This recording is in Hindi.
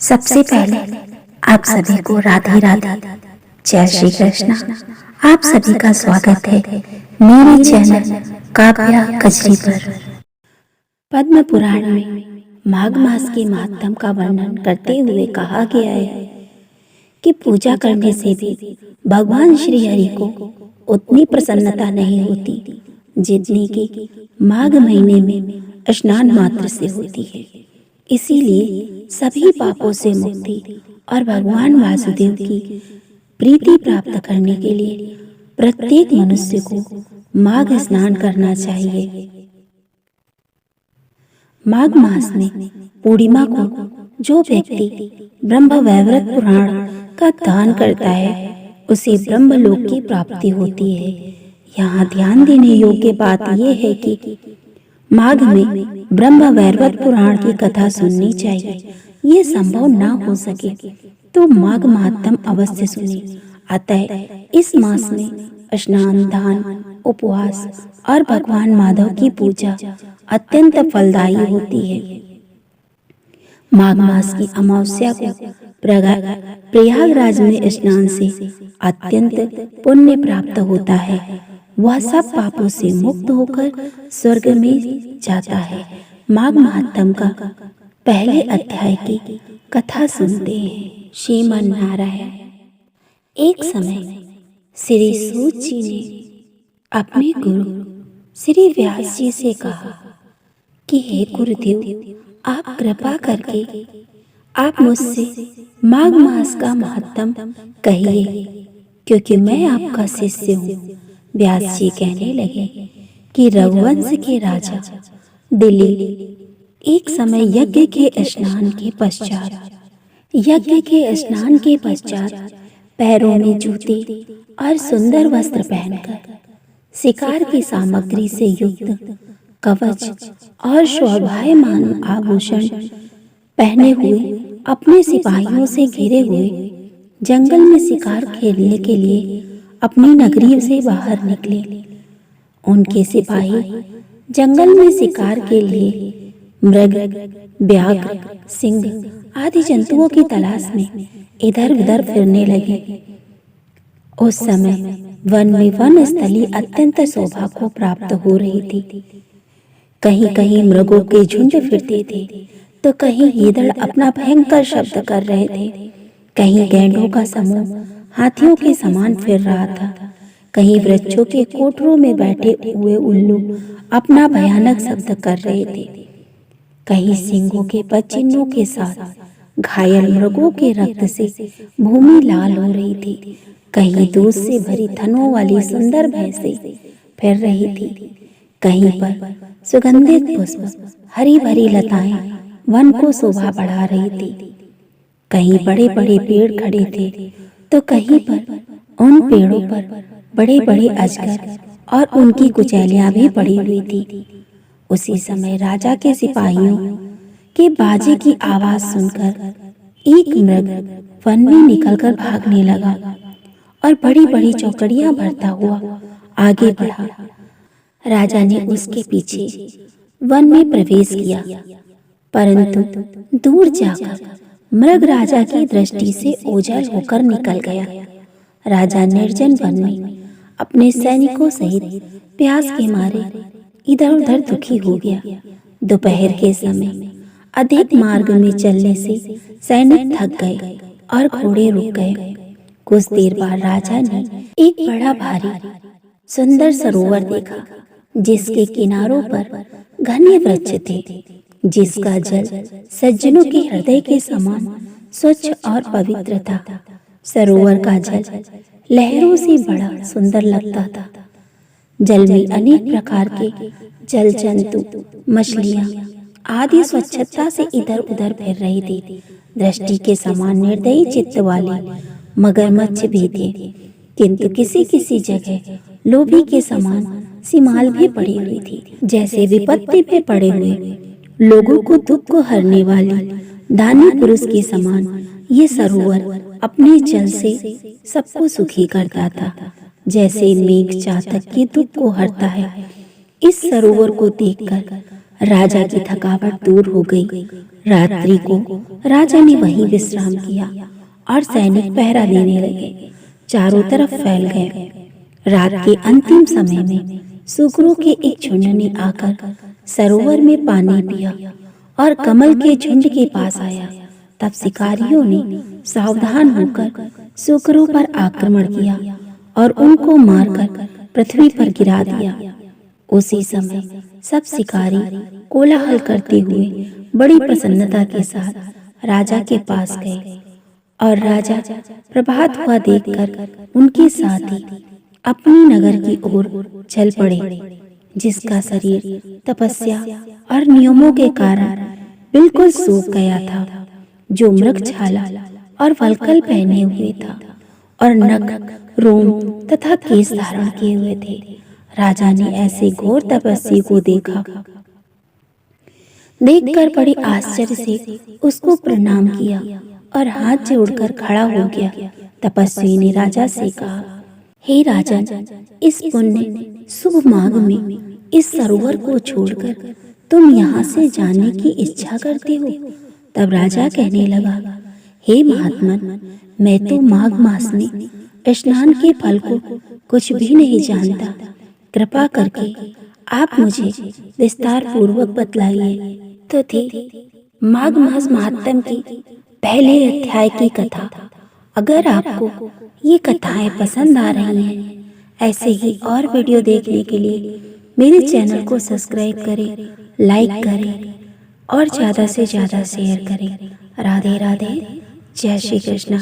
सबसे पहले आप सभी को राधे राधे, जय श्री कृष्ण। आप सभी का स्वागत है मेरे चैनल काव्या कजरी पर। पद्म पुराण में माघ मास के महात्म का वर्णन करते हुए कहा गया है कि पूजा करने से भी भगवान श्री हरि को उतनी प्रसन्नता नहीं होती जितनी कि माघ महीने में स्नान मात्र से होती है। इसीलिए सभी पापों से मुक्ति और भगवान वासुदेव की प्रीति प्राप्त करने के लिए प्रत्येक मनुष्य को माघ स्नान करना चाहिए। माघ मास में पूर्णिमा को जो व्यक्ति ब्रह्म वैवर्त पुराण का दान करता है उसे ब्रह्मलोक की प्राप्ति होती है। यहाँ ध्यान देने योग्य बात यह है कि माघ में ब्रह्म वैवर्त पुराण की कथा सुननी चाहिए। ये संभव ना हो सके तो माघ महात्म अवश्य सुने। अतः इस मास में स्नान, दान, उपवास और भगवान माधव की पूजा अत्यंत फलदायी होती है। माघ मास की अमावस्या को प्रयागराज में स्नान से अत्यंत पुण्य प्राप्त होता है। वह सब पापों से मुक्त होकर स्वर्ग में जाता है। माघ महात्म का पहले अध्याय की कथा सुनते हैं। श्रीमन नारायण। एक समय श्री सूत जी ने अपने गुरु श्री व्यास जी से कहा कि हे गुरुदेव, आप कृपा करके आप मुझसे माघ मास का महत्व कहिए, क्योंकि मैं आपका शिष्य हूँ। व्यास जी कहने लगे कि रघुवंश के राजा दिलीप एक समय यज्ञ के स्नान के पश्चात पैरों में जूते और सुंदर वस्त्र पहनकर शिकार की सामग्री से युक्त कवच और शोभायमान आभूषण पहने हुए अपने सिपाहियों से घिरे हुए जंगल में शिकार खेलने के लिए अपनी नगरी से बाहर निकले। उनके सिपाही जंगल में शिकार के लिए मृग, व्याघ्र, सिंह आदि जंतुओं की तलाश में इधर उधर फिरने लगे। उस समय वन में वन स्थली अत्यंत शोभा को प्राप्त हो रही थी। कहीं कहीं मृगों के झुंड फिरते थे तो कहीं गीदड़ अपना भयंकर शब्द कर रहे थे। कहीं गैंडों का समूह हाथियों के समान फिर रहा था। कहीं वृक्षों के कोठरों में बैठे हुए उल्लू अपना भयानक शब्द कर रहे थे। कहीं सिंहों के पदचिन्हों के साथ घायल मृगों के रक्त से भूमि लाल हो रही थी। कहीं दूध से भरी थनों वाली सुंदर भैंसें फिर रही थी। कहीं पर सुगंधित पुष्प, हरी भरी लताएं वन को शोभा बढ़ा रही थी। कहीं बड़े बड़े पेड़ खड़े थे तो कहीं पर उन पेड़ों पर बड़े बड़े अजगर और उनकी कुचैलियां भी पड़ी हुई थी। उसी समय राजा के सिपाहियों के बाजे की आवाज सुनकर एक मृग वन में निकलकर भागने लगा और बड़ी बड़ी चौकड़ियां भरता हुआ आगे बढ़ा। राजा ने उसके पीछे वन में प्रवेश किया, परंतु दूर जाकर मृग राजा की दृष्टि से ओझल होकर निकल गया। राजा निर्जन वन में अपने सैनिकों सहित प्यास के मारे इधर उधर दुखी हो गया। दोपहर के समय अधिक मार्ग में चलने से सैनिक थक गए और घोड़े रुक गए। कुछ देर बाद राजा ने एक बड़ा भारी सुंदर सरोवर देखा, जिसके किनारों पर घने वृक्ष थे, जिसका जल सज्जनों के हृदय के समान स्वच्छ और पवित्र था। सरोवर का जल लहरों से बड़ा सुंदर लगता था। जल में अनेक प्रकार के जल जंतु, मछलियां आदि स्वच्छता से इधर उधर फिर रही थी। दृष्टि के समान निर्दयी चित्त वाले मगरमच्छ भी थे, किंतु किसी किसी जगह लोभी के समान सिमाल भी पड़ी हुई थी। जैसे विपत्ति पे पड़े हुए लोगों को दुख को हरने वाली दानी पुरुष के समान ये सरोवर अपने जल से सबको सुखी करता था, जैसे मेघ चातक के दुख को हरता है। इस सरोवर को देखकर राजा की थकावट दूर हो गई। रात्रि को राजा ने वहीं विश्राम किया और सैनिक पहरा देने लगे, चारों तरफ फैल गए। रात के अंतिम समय में सुकरों के एक झुंड ने आकर सरोवर में पानी पिया और कमल के झुंड के पास आया। तब शिकारियों ने सावधान होकर सुकरों पर आक्रमण किया और उनको मारकर पृथ्वी पर गिरा दिया। उसी समय सब शिकारी कोलाहल करते हुए बड़ी प्रसन्नता के साथ राजा के पास गए और राजा प्रभात हुआ देखकर उनके साथ ही अपनी नगर की ओर चल पड़े, जिसका शरीर तपस्या और नियमों के कारण बिल्कुल सूख गया था, जो मृगछाला और वल्कल पहने हुए था और नख, रोम तथा केश धारण किए हुए थे। राजा ने ऐसे घोर तपस्वी को देखकर बड़े आश्चर्य से उसको प्रणाम किया और हाथ जोड़कर खड़ा हो गया। तपस्वी ने राजा से कहा, हे राजन, इस पुण्य शुभ माघ में इस सरोवर को छोड़कर तुम यहाँ से जाने की इच्छा करते हो? तब राजा कहने लगा, हे महात्मन, मैं तो माघ मास में स्नान के फल को कुछ भी नहीं जानता। कृपा करके आप मुझे विस्तार पूर्वक बतलाइए। तो थी माघ मास महात्म की पहले अध्याय की कथा। अगर आपको ये कथाएं पसंद आ रही हैं, ऐसे ही और वीडियो देखने के लिए मेरे चैनल को सब्सक्राइब करें, लाइक करें और ज़्यादा से ज़्यादा शेयर करें। राधे राधे, जय श्री कृष्ण।